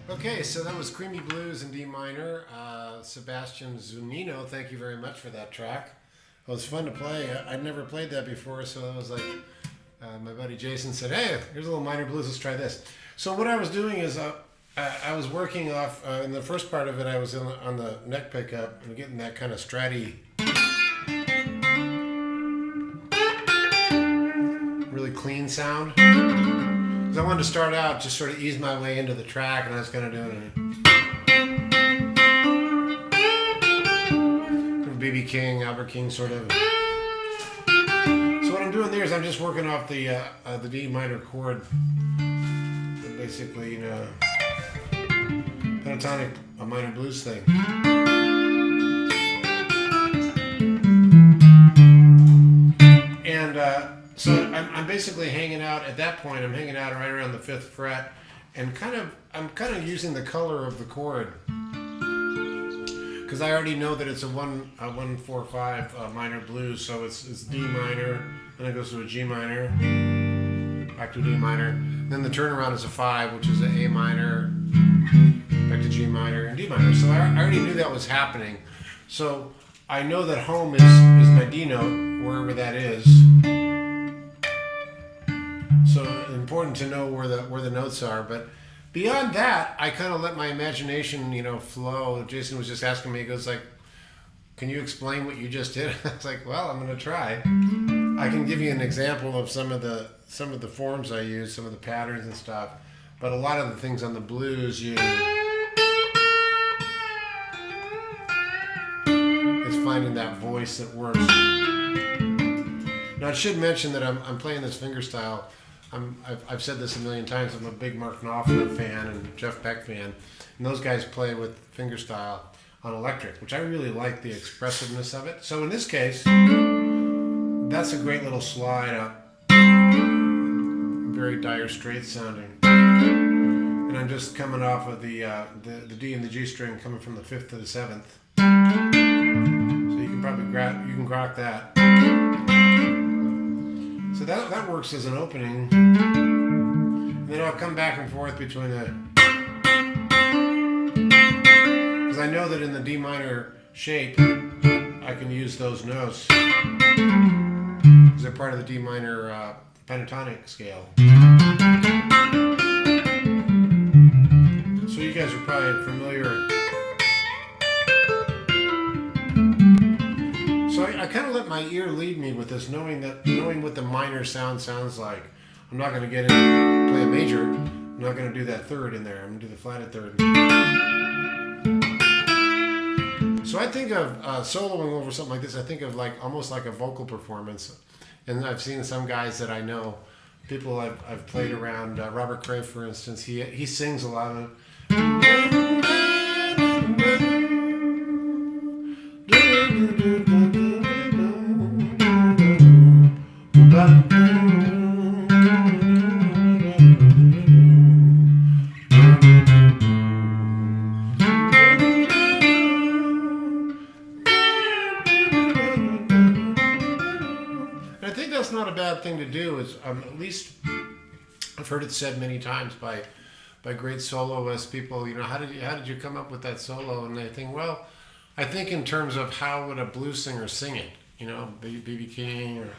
Okay, so that was Creamy Blues in D minor. Sebastian Zunino, thank you very much for that track. It was fun to play. I'd never played that before, so it was like my buddy Jason said, hey, here's a little minor blues, let's try this. So what I was doing is I was working off, in the first part of it, I was on the neck pickup and getting that kind of stratty, really clean sound. Because I wanted to start out, just sort of ease my way into the track, and I was kind of doing it. B.B. King, Albert King sort of. So what I'm doing there is I'm just working off the D minor chord. Basically, pentatonic, a minor blues thing. And so I'm basically hanging out at that point. I'm hanging out right around the 5th fret, and I'm kind of using the color of the chord because I already know that it's a 1-4-5 minor blues. So it's D minor, then it goes to a G minor, back to a D minor. Then the turnaround is a 5, which is an A minor, back to G minor and D minor. So I already knew that was happening. So I know that home is my D note, wherever that is. So important to know where the notes are. But beyond that, I kind of let my imagination, flow. Jason was just asking me, he goes like, can you explain what you just did? I was like, well, I'm going to try. I can give you an example of some of the forms I use, some of the patterns and stuff. But a lot of the things on the blues, it's finding that voice that works. Now I should mention that I'm playing this fingerstyle. I've said this a million times. I'm a big Mark Knopfler fan and Jeff Beck fan, and those guys play with fingerstyle on electric, which I really like the expressiveness of it. So in this case, that's a great little slide up, very Dire Straits sounding, and I'm just coming off of the D and the G string, coming from the 5th to the 7th. So you can probably grok that. So that works as an opening. And then I'll come back and forth between the... Because I know that in the D minor shape, I can use those notes. Because they're part of the D minor pentatonic scale. So you guys are probably familiar kind of let my ear lead me with this, knowing what the minor sounds like. I'm not going to get in play a major. I'm not going to do that third in there. I'm going to do the flatted third. So I think of soloing over something like this. I think of like almost like a vocal performance. And I've seen some guys that I know, people I've played around. Robert Cray, for instance, he sings a lot of. I think that's not a bad thing to do. Is at least I've heard it said many times by great soloists. People, how did you come up with that solo? And they think, well, I think in terms of how would a blues singer sing it. B.B. King or.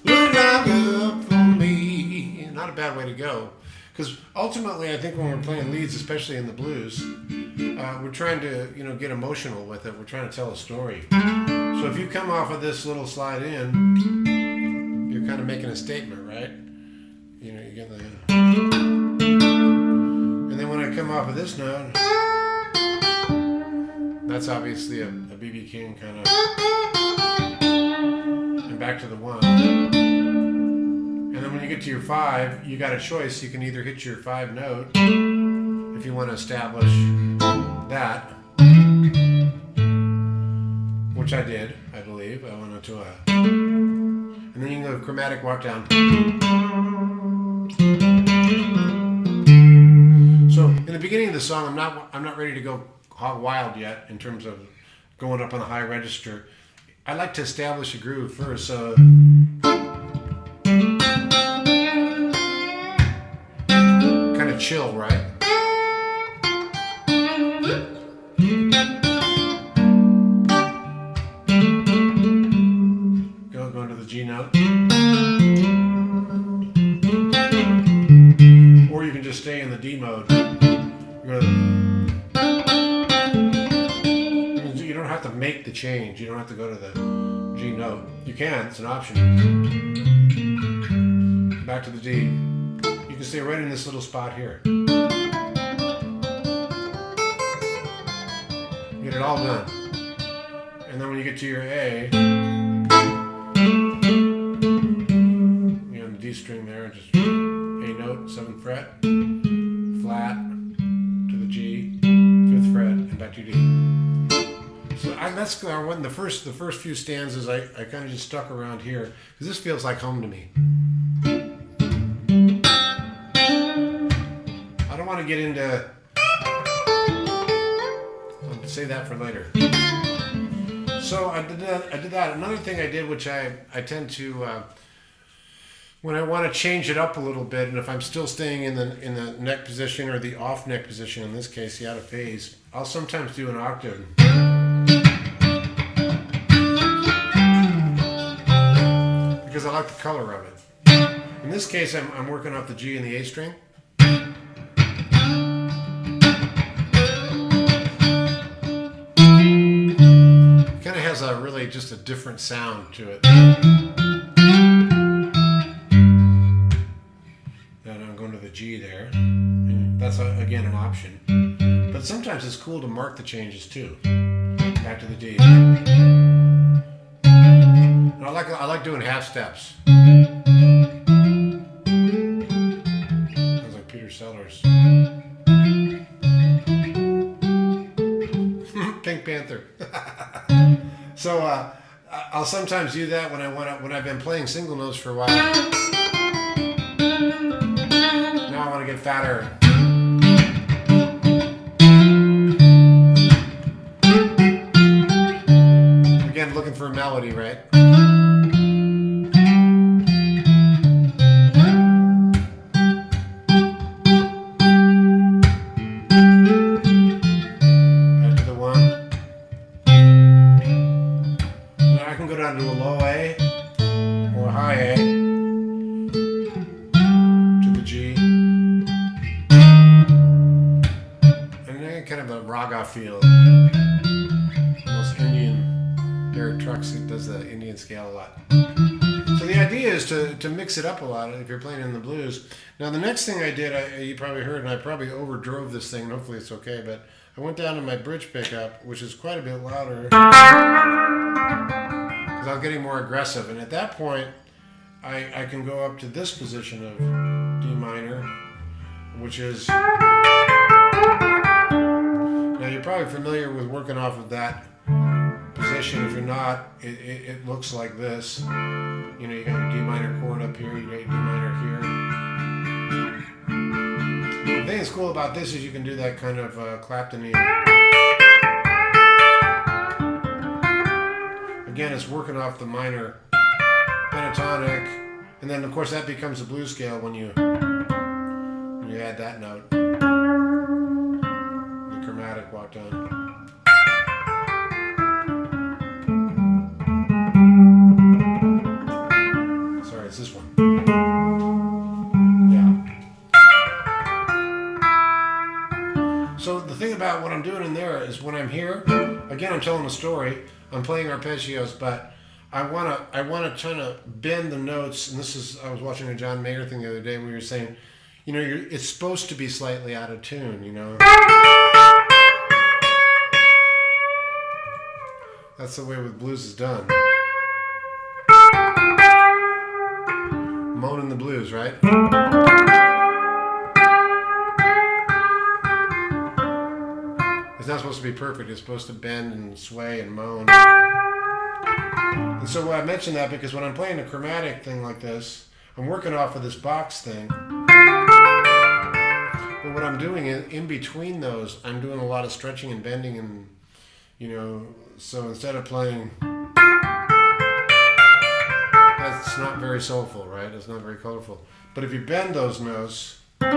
Look up for me. Not a bad way to go. Because ultimately, I think when we're playing leads, especially in the blues, we're trying to, get emotional with it. We're trying to tell a story. So if you come off of this little slide in, you're kind of making a statement, right? You get the. And then when I come off of this note, that's obviously a B.B. King kind of. And back to the 1. And then when you get to your 5, you got a choice. You can either hit your 5 note if you want to establish that, which I did, I believe. I went into a. And then you can go chromatic walk down. So in the beginning of the song, I'm not ready to go hog wild yet in terms of going up on the high register. I like to establish a groove first. So kind of chill, right? Going to the G note. Or you can just stay in the D mode. You don't have to make the change. You don't have to go to the G note. You can, it's an option. Back to the D. You can stay right in this little spot here. Get it all done. And then when you get to your A, the D string there, just A note, 7th fret, flat, to the G, 5th fret, and back to your D. So that's when the first few stanzas I kind of just stuck around here because this feels like home to me. I don't want to get into. I'll say that for later. So I did that. Another thing I did, which I tend to. When I want to change it up a little bit, and if I'm still staying in the neck position or the off neck position, in this case, the out of phase, I'll sometimes do an octave. Because I like the color of it. In this case, I'm working off the G and the A string. It kind of has a really just a different sound to it. The G there, and that's again an option. But sometimes it's cool to mark the changes too. Back to the D. And I like doing half steps. Sounds like Peter Sellers. Pink Panther. So I'll sometimes do that when I've been playing single notes for a while. Now I want to get fatter. Again, looking for a melody, right? Back to the 1. Now I can go down to a low A or a high A. Kind of a raga feel. Eric Trucks, who does the Indian scale a lot. So the idea is to mix it up a lot if you're playing in the blues. Now the next thing I did, you probably heard, and I probably overdrove this thing, and hopefully it's okay, but I went down to my bridge pickup, which is quite a bit louder, because I was getting more aggressive. And at that point, I can go up to this position of D minor, which is... Now you're probably familiar with working off of that position. If you're not, it looks like this. You know, you got your D minor chord up here, you got your D minor here. The thing that's cool about this is you can do that kind of Claptonian. Again, it's working off the minor pentatonic, and then of course that becomes a blues scale when you add that note. The chromatic walked on. It's this one. Yeah. So the thing about what I'm doing in there is when I'm here, again, I'm telling a story. I'm playing arpeggios, but I wanna try to bend the notes. And this is, I was watching a John Mayer thing the other day where you're saying, you know, it's supposed to be slightly out of tune. You know. That's the way with blues is done. Moaning the blues, right? It's not supposed to be perfect. It's supposed to bend and sway and moan. And so I mentioned that because when I'm playing a chromatic thing like this, I'm working off of this box thing. But what I'm doing in between those, I'm doing a lot of stretching and bending, and you know, so instead of playing... It's not very soulful, right? It's not very colorful. But if you bend those notes, get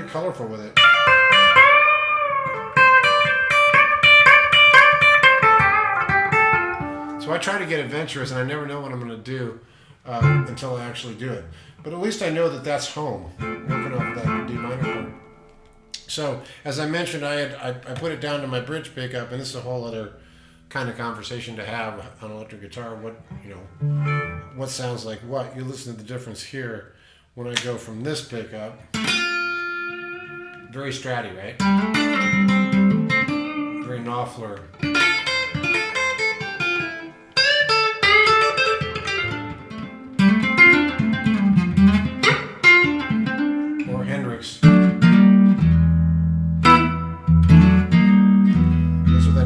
colorful with it. So I try to get adventurous, and I never know what I'm going to do until I actually do it. But at least I know that that's home, working off that D minor chord. So, as I mentioned, I put it down to my bridge pickup, and this is a whole other kind of conversation to have on electric guitar. What sounds like what? You listen to the difference here when I go from this pickup, very stratty, right? Very Knopfler. Or Hendrix.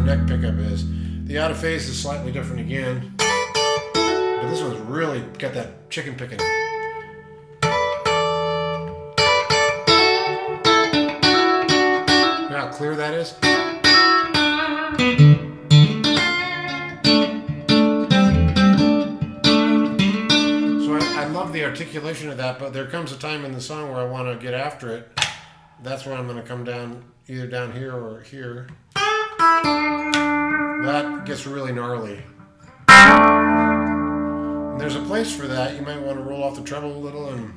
Neck pickup is. The out of phase is slightly different again, but this one's really got that chicken picking. You know how clear that is? So I love the articulation of that, but there comes a time in the song where I want to get after it. That's where I'm going to come down, either down here or here. That gets really gnarly. And there's a place for that. You might want to roll off the treble a little and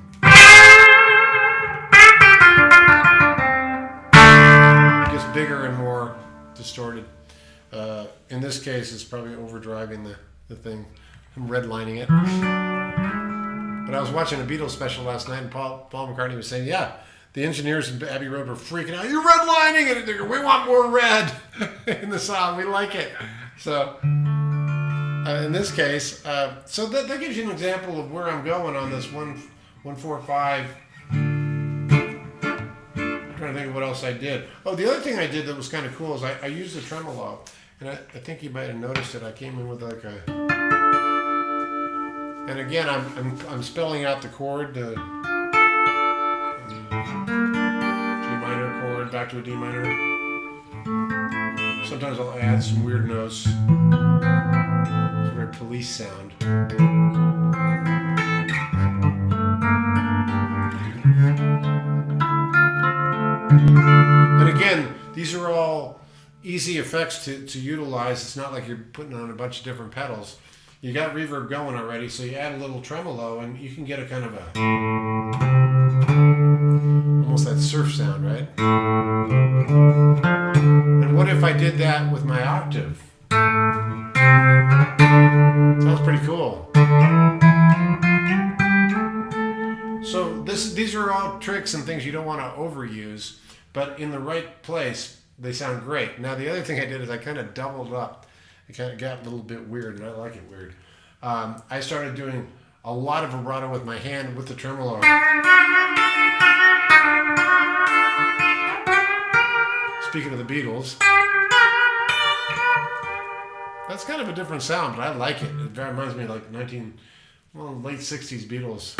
it gets bigger and more distorted. In this case, it's probably overdriving the thing. I'm redlining it. But I was watching a Beatles special last night, and Paul McCartney was saying, yeah, the engineers in Abbey Road were freaking out. You're redlining it. They go, we want more red in the song. We like it. So, in this case, so that gives you an example of where I'm going on this 1-4-5. I'm trying to think of what else I did. Oh, the other thing I did that was kind of cool is I used the tremolo, and I think you might have noticed it. I came in with like a, and again I'm spelling out the chord. G minor chord, back to a D minor. Sometimes I'll add some weird notes. It's a very police sound. And again, these are all easy effects to utilize. It's not like you're putting on a bunch of different pedals. You got reverb going already, so you add a little tremolo and you can get a kind of a surf sound, right? And what if I did that with my octave? Sounds pretty cool. So these are all tricks and things you don't want to overuse, but in the right place, they sound great. Now, the other thing I did is I kind of doubled up. It kind of got a little bit weird, and I like it weird. I started doing a lot of vibrato with my hand with the tremolo. Speaking of the Beatles, that's kind of a different sound, but I like it. It reminds me of like late 60s Beatles.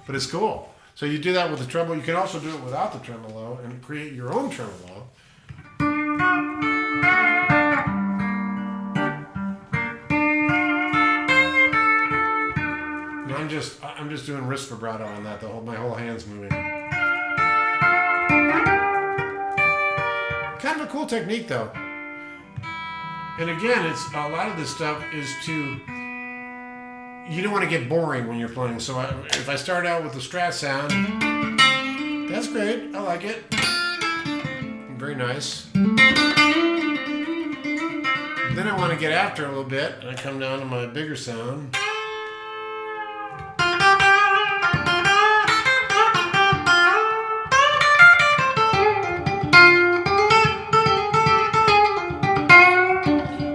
But it's cool. So you do that with the tremolo. You can also do it without the tremolo and create your own tremolo. And I'm just doing wrist vibrato on that. My whole hand's moving. Kind of a cool technique, though. And again, it's a lot of this stuff is you don't want to get boring when you're playing. So if I start out with the Strat sound, that's great. I like it. Very nice. Then I want to get after a little bit, and I come down to my bigger sound.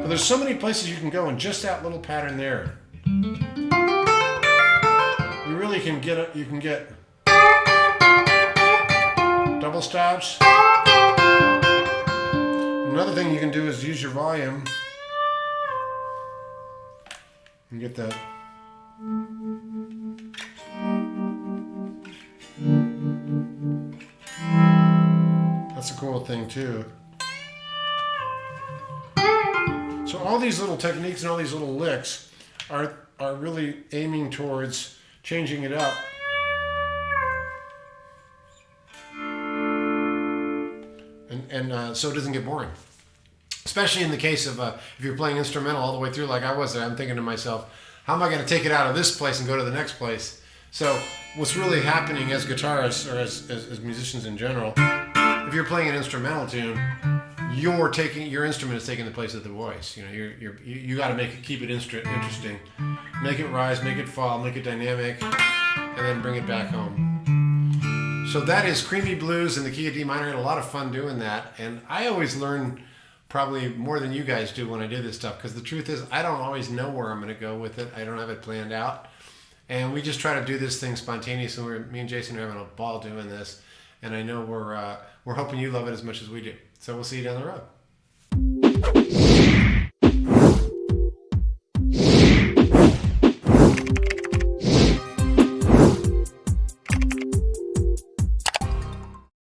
But there's so many places you can go in just that little pattern there. You really can get you can get double stops. Another thing you can do is use your volume and get that. That's a cool thing too. So all these little techniques and all these little licks are really aiming towards changing it up. And so it doesn't get boring. Especially in the case of if you're playing instrumental all the way through like I was there, I'm thinking to myself, how am I going to take it out of this place and go to the next place? So what's really happening as guitarists or as musicians in general, if you're playing an instrumental tune, your instrument is taking the place of the voice. You know, you got to keep it interesting, make it rise, make it fall, make it dynamic, and then bring it back home. So that is Creamy Blues in the key of D minor. I had a lot of fun doing that, and I always learn probably more than you guys do when I do this stuff, because the truth is I don't always know where I'm going to go with it. I don't have it planned out, and we just try to do this thing spontaneously. Me and Jason are having a ball doing this, and I know we're hoping you love it as much as we do. So we'll see you down the road.